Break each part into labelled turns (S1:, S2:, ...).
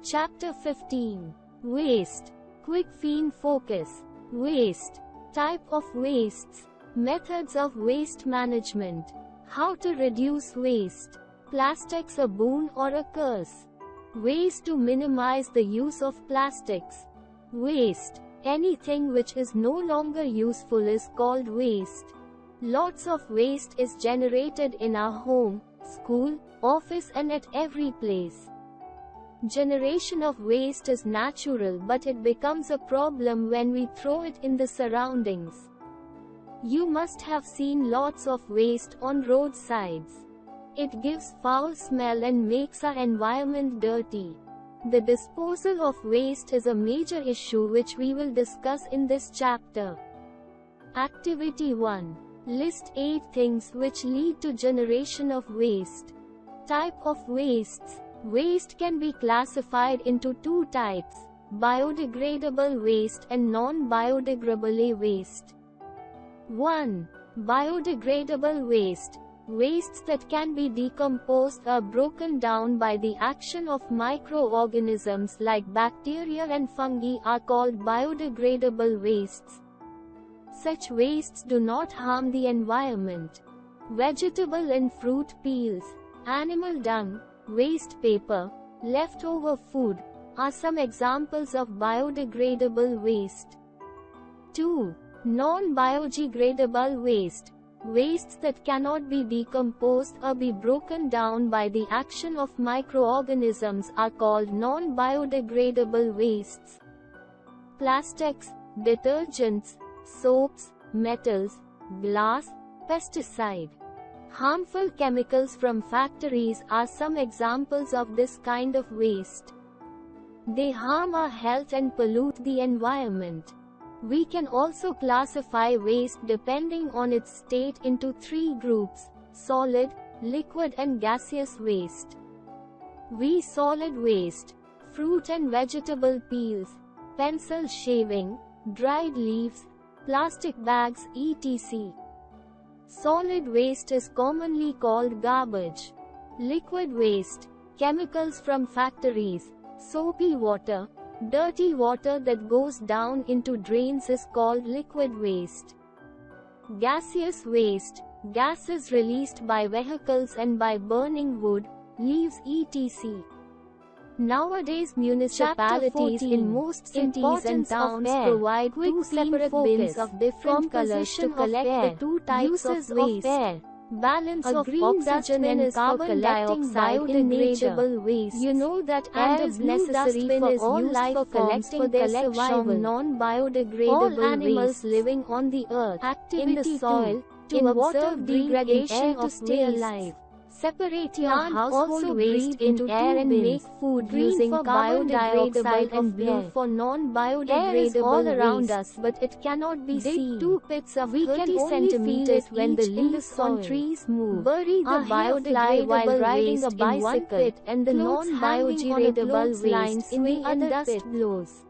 S1: Chapter 15. Waste. Quick focus. Waste. Type of wastes. Methods of waste management. How to reduce waste. Plastics a boon or a curse. Ways to minimize the use of plastics. Waste. Anything which is no longer useful is called waste. Lots of waste is generated in our home, school, office and at every place. Generation of waste is natural, but it becomes a problem when we throw it in the surroundings. You must have seen lots of waste on roadsides. It gives foul smell and makes our environment dirty. The disposal of waste is a major issue which we will discuss in this chapter. Activity 1. List 8 things which lead to generation of waste. Type of wastes. Waste can be classified into two types: biodegradable waste and non-biodegradable waste. 1. Biodegradable waste. Wastes that can be decomposed or broken down by the action of microorganisms like bacteria and fungi are called biodegradable wastes. Such wastes do not harm the environment. Vegetable and fruit peels, animal dung, waste paper, leftover food are some examples of biodegradable waste. 2. Non-biodegradable waste. Wastes that cannot be decomposed or be broken down by the action of microorganisms are called non-biodegradable wastes. Plastics, detergents, soaps, metals, glass, pesticide. Harmful chemicals from factories are some examples of this kind of waste. They harm our health and pollute the environment. We can also classify waste depending on its state into 3 groups: solid, liquid and gaseous waste. Solid waste, fruit and vegetable peels, pencil shaving, dried leaves, plastic bags etc. Solid waste is commonly called garbage. Liquid waste, chemicals from factories, soapy water, dirty water that goes down into drains is called liquid waste. Gaseous waste, gases released by vehicles and by burning wood, leaves etc. Nowadays municipalities in most cities and towns provide 2 separate bins of different colors to collect the 2 types of waste. Balance of oxygen and carbon dioxide in biodegradable. You know that air is necessary for all life forms for their survival. Non-biodegradable all animals living on the earth, in the soil, to observe degradation to stay alive. Separate your household waste into air and make food using carbon dioxide and blue for non-biodegradable. Air is all around us, but it cannot be seen. 2 pits of 30 centimeters when the leaves on trees move. Bury the biodegradable while riding a bicycle, and the non-biodegradable lines in the other dust blows.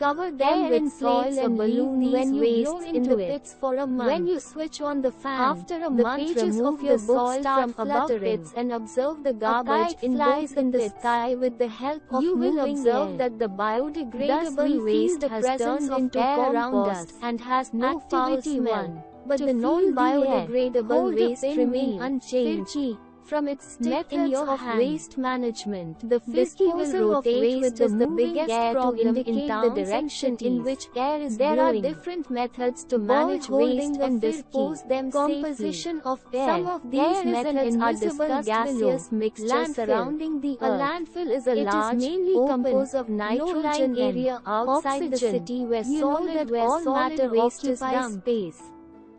S1: Cover them with soil and balloon when you blow into the pits for a month. When you switch on the fan, after a month remove your soil from above pits and observe the garbage flies in the sky with the help of you will observe that the biodegradable waste has turned into compost and has no foul smell. But the non-biodegradable waste remain unchanged. From its methods of waste management, the disposal of waste is the biggest problem in the direction in which air is blowing. There are different methods to manage waste and dispose them composition safely. Of air. Some of these methods are discussed gaseous mixture surrounding the earth. A landfill is a large, mainly composed of nitrogen area outside the city where solid waste is dumped. Space.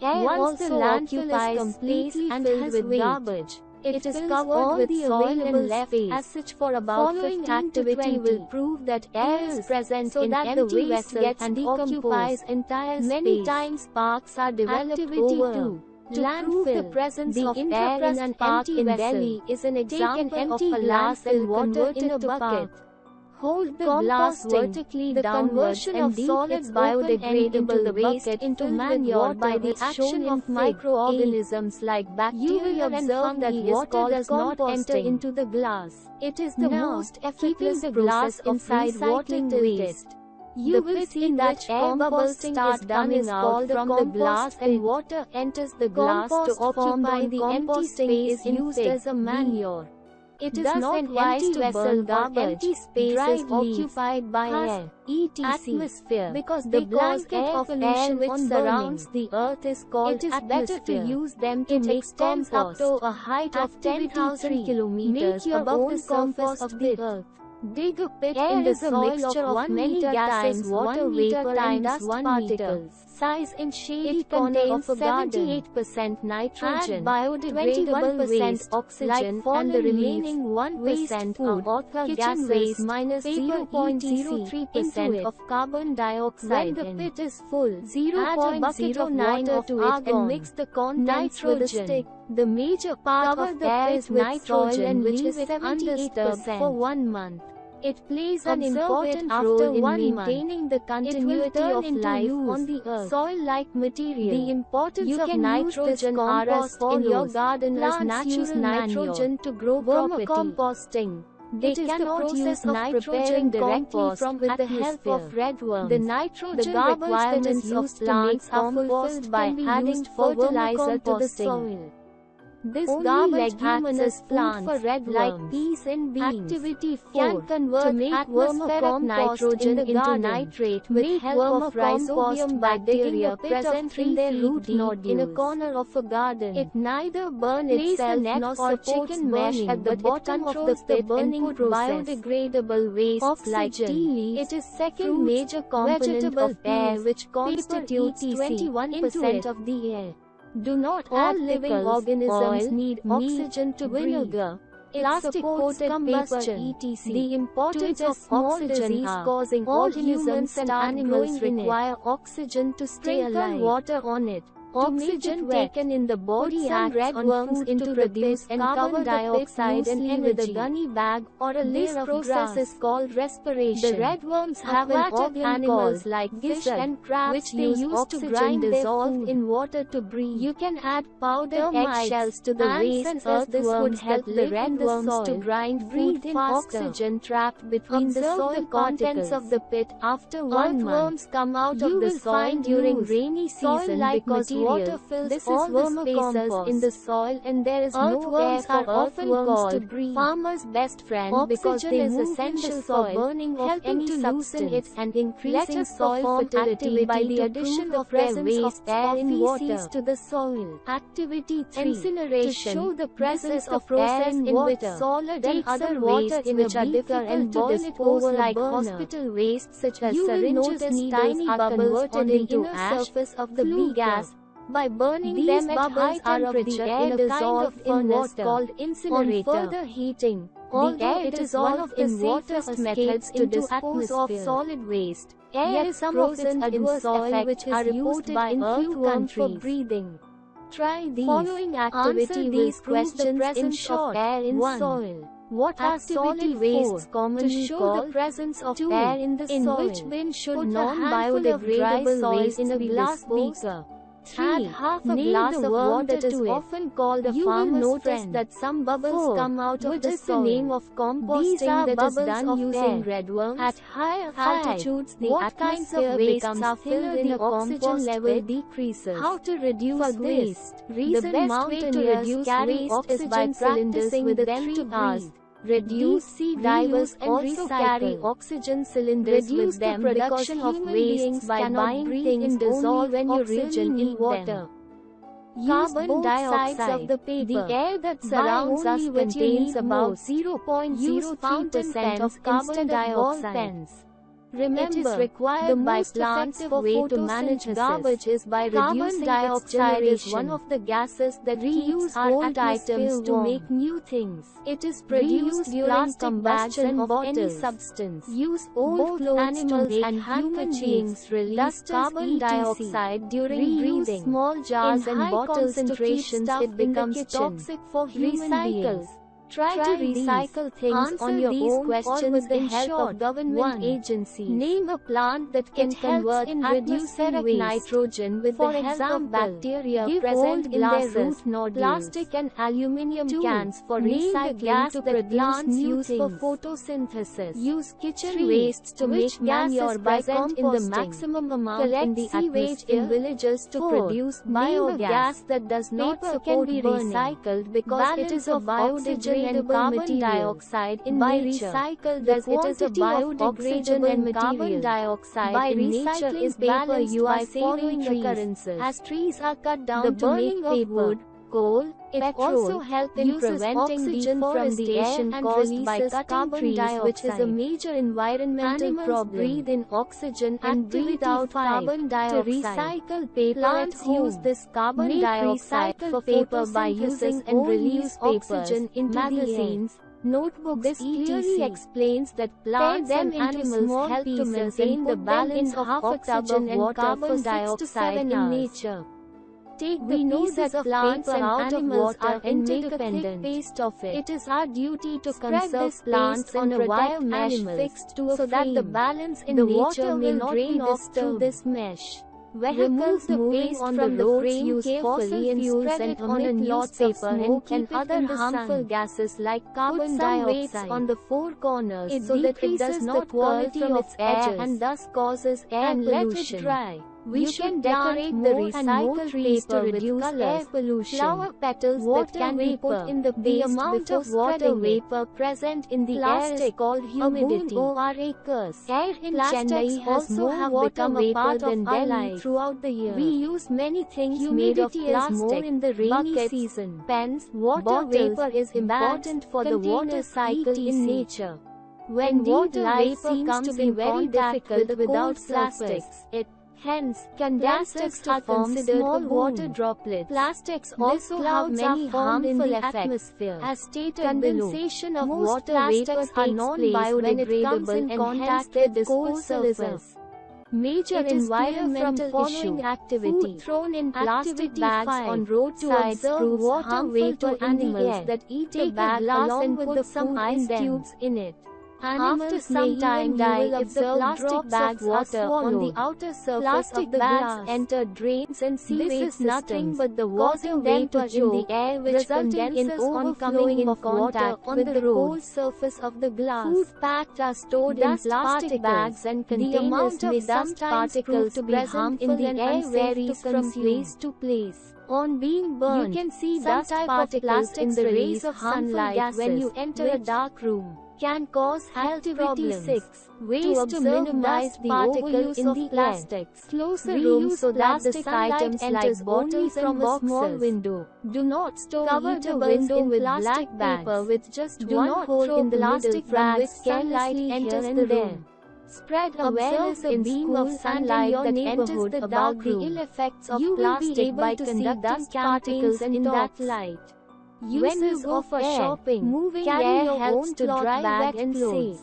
S1: Air once the landfill is completely filled with garbage. It is covered with soil and left as such for about 15 activity will prove that air is present so in that empty the waste gets and occupies entire space. Many times parks are developed over. To prove the presence of air in an empty vessel is an example of a glass and water in a bucket. Hold the glass vertically downwards and solid biodegradable waste into manure by the action of microorganisms like bacteria, and observe that water does not enter into the glass. It is the most effortless process inside recycling waste. You will see that air bubbles start coming out from the glass and water enters the glass to occupy the empty space used as a manure. It is not wise to burn empty spaces occupied by air, etc. atmosphere, because the blanket of air which surrounds the earth is called atmosphere. It is better to use them to make compost up to a height of 10,000 kilometers above the surface of the earth. Dig a pit in the soil of many gases, water vapor times 1 particle size in shady corner of a garden. 78% nitrogen, biodegradable waste, oxygen, and the remaining 1% are kitchen waste minus 0.03% of carbon dioxide. When the pit is full, add a bucket of water to it and mix the contents with a stick. The major part of the air is with soil and which is undisturbed for 1 month. It plays an important role in maintaining the continuity of life on the earth. Soil-like material. The importance of nitrogen compost in your garden as natural nitrogen to grow property. Vermicomposting. They cannot use nitrogen directly from with the help of redworms. The nitrogen requirements of plants are fulfilled by adding fertilizer to the soil. This garbage acts as food for redworms like peas and beans. Activity 4. Can convert to make atmospheric nitrogen into nitrate with help of rhizobium bacteria present in their root nodules. In a corner of a garden, it neither burns itself nor supports mesh at the bottom of the pit burning biodegradable waste like tea leaves. It is second major component of air which constitutes 21% of the air. Do not all living organisms need oxygen to breathe. Plastic-coated paper, etc. The importance of small disease-causing organisms and animals require oxygen to stay alive. Water on it. Oxygen taken in the body acts on food into produce and carbon dioxide and air with a gunny bag or a layer of process is called respiration. The redworms have an organ animals like fish and crabs which they use to grind dissolved in water to breathe. You can add powdered eggshells to the waste as this would help the redworms to grind breathe in oxygen trapped between the soil contents of the pit. After 1 month, earthworms come out of the soil during rainy season because water fills all the spaces in the soil and there is no air for earthworms to breathe. Farmer's best friend because they is essential for burning of any substance and increasing soil fertility by the addition of presence of air in water to the soil. Activity 3. Incineration. To show the presence of process in which solid and other wastes which are difficult to dispose like hospital waste such as syringes, needles are converted into surface of the B gas. By burning these them at high temperature in a dissolved in water called incinerator. On further heating, although it is one of the safest methods to dispose of solid waste, yet some of its adverse effects which is reported by earthworms for breathing. Try these. Following activity these questions in short. Air in soil. What are solid wastes commonly called? The presence of air in the soil. In which bin should non-biodegradable waste in a glass beaker? 3. Add half a glass of water to it. Often called a farmer's friend. That some bubbles come out of the soil. The name of composting that is done using redworms. At higher altitudes, the atmosphere becomes thinner, the oxygen level decreases. How to reduce waste? The best way to reduce waste is by practicing with them to breathe. Reduce sea divers and also carry oxygen cylinders with them production of waste by buying things dissolved when you oxygen in water. Carbon dioxide of the paper. The air that surrounds us contains about 0.03% of carbon dioxide. Remember, it is required by plants for way to manage garbage is by reducing dioxide is one of the gases that reuse old items to make new things. It is produced during combustion of any substance. Use old clothes animals and human beings release carbon dioxide during breathing. Small jars and bottles concentrations it becomes toxic for human beings. Try to recycle things on your own questions with the help of government agencies. Name a plant that can convert in atmospheric nitrogen with the help of bacteria present in their root nodules. Plastic and aluminium cans for recycling gas that plants use for photosynthesis. Use kitchen wastes to make manure by present in the maximum amount in the atmosphere in villages to produce biogas that does not support burning. Recycled because it is a biodegradable and carbon dioxide in nature. Recycled as it is a biodegradable and carbon dioxide in nature is paper you are saving occurrences. As trees are cut down to make paper, coal, it also helps in preventing deforestation caused by cutting trees, which is a major environmental problem. Breathe in oxygen and breathe out carbon dioxide. To recycle paper, plants use this carbon dioxide for paper by using and release oxygen into magazines, notebooks. This clearly explains that plants and animals help to maintain the balance of oxygen and carbon dioxide in nature. We know that plants and animals are interdependent. Paste of it. It is our duty to conserve plants on a wire mesh fixed to a so that the balance in nature may not be disturbed. This mesh. Remove the paste on the roads, use carefully and spread it amid lots of smoke and other harmful gases like carbon dioxide on the four corners so that it does not curl from its edges and thus causes air pollution. Let it dry. We should decorate the recycled paper to reduce air pollution. Flower petals that can be put in the paste. The amount of water vapor present in the air is called humidity. Air in Chennai has more become a part of our life throughout the year. We use many things made of plastic in the rainy season. Pens, water vapor is important for the water cycle in nature. When water vapor comes to be very difficult without plastics, hence, plastics are considered small water droplets. Plastics also have many harmful effects. As stated condensation of water vapors are non-biodegradable and contact with cold surface. Major environmental issue. Food thrown in plastic bags on roadsides proves harmful to animals that eat the bag along with some ice cubes in it. Animals some time die if the plastic bags are swallowed. On the outer surface of the glass enter drains and sewage systems. This is nothing but the water vapor in the air which condenses on coming in contact on the cold surface of the glass. Food packed are stored in plastic bags and containers may dust particles to be harmful in the air varies from place to place. On being burned, you can see dust particles in the rays of sunlight when you enter a dark room. Can cause health problems. 6. Ways to minimize the overuse in the plastics. Close a room so that the sunlight enters only from a small window. Do not store the window with black paper with just one hole in the middle from which sunlight enters the room. Spread awareness in beam of sunlight that enters the dark room. The ill effects of plastic by conducting campaigns in that light. When you go for shopping, moving air helps to dry bag and safe.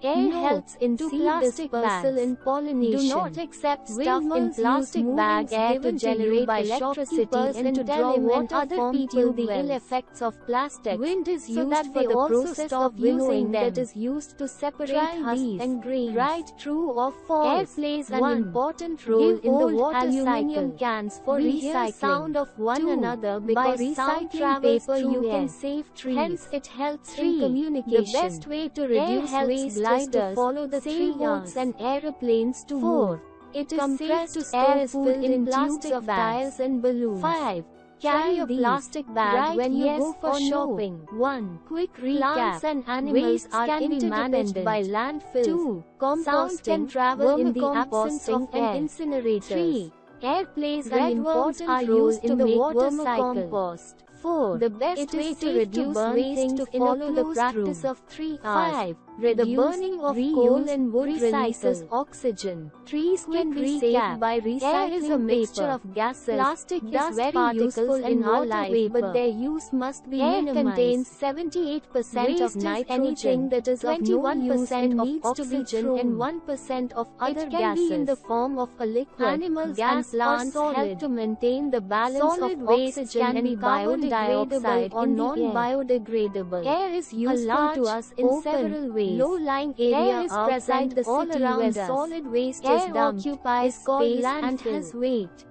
S1: Air helps in seed dispersal and pollination. Do not accept stuff in plastic bags air to generate by electricity and to draw water other people the ill effects of plastic. Wind is used for the process of winnowing that is used to separate husk and grain. Right, true or false? Air plays an important role in the water cycle. Cans for recycling. Sound of one another because by recycling paper you can save trees. Hence it helps in communication. The best way to reduce waste to follow the sailboats and aeroplanes to 4. It is compressed air is filled in plastic tiles and balloons. 5. Carry a plastic bag when you go for shopping. 1. Quick recap. Plants and animals can be managed by landfills. 2. Compost can travel in the absence of an incinerator. 3. Air plays an important role in the water cycle. 4. The best way to reduce waste to follow the practice of 3 R's. 5. reduce, the burning of coal and wood releases oxygen. Trees can be saved by recycling. Air is a mixture of gases. Plastic is very useful in our life, but their use must be minimized. Air contains 78% of nitrogen. Anything that is of no use and needs oxygen and 1% of other gases. It can be in the form of a liquid. Animals and plants help to maintain the balance of oxygen and carbon dioxide or non-biodegradable. Air is useful to us in several ways. Low-lying area is present all around us. Solid waste is dumped, occupies space and has weight.